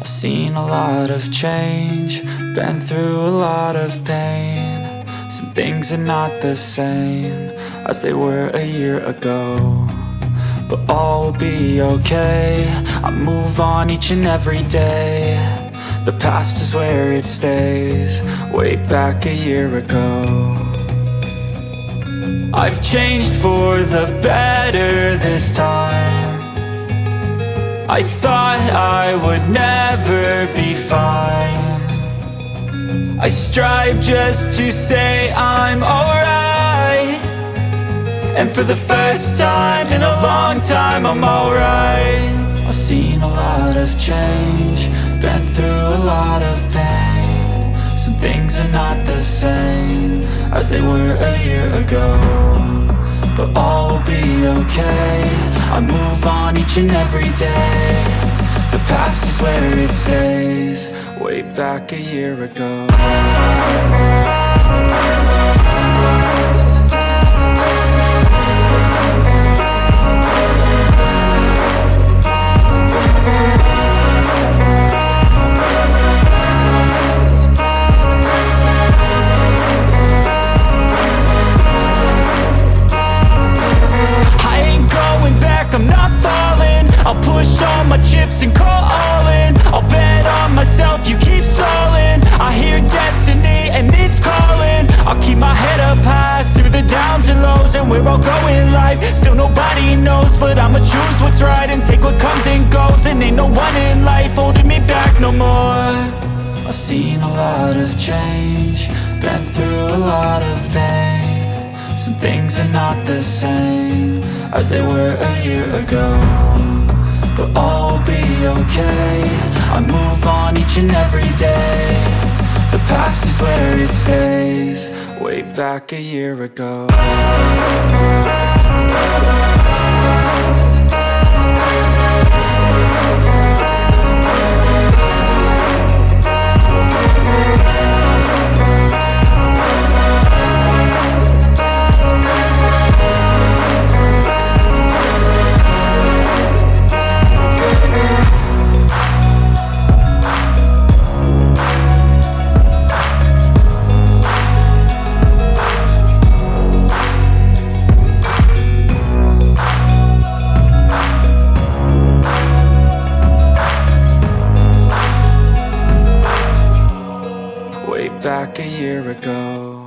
I've seen a lot of change, been through a lot of pain. Some things are not the same as they were a year ago, but all will be okay. I move on each and every day. The past is where it stays, way back a year ago. I've changed for the better this time. I thought I would never be fine. I strive just to say I'm alright, and for the first time in a long time I'm alright. I've seen a lot of change, been through a lot of pain. Some things are not the same as they were a year ago, but all will be okay. I move on each and every day. The past is where it stays, way back a year ago. I'm not falling, I'll push all my chips and call all in. I'll bet on myself, you keep stalling. I hear destiny and it's calling. I'll keep my head up high through the downs and lows, and where I'll go in life, still nobody knows. But I'ma choose what's right and take what comes and goes, and ain't no one in life holding me back no more. I've seen a lot of change, been through a lot of pain. Some things are not the same as they were a year ago, but all will be okay. I move on each and every day. The past is where it stays, way back a year ago. Back a year ago.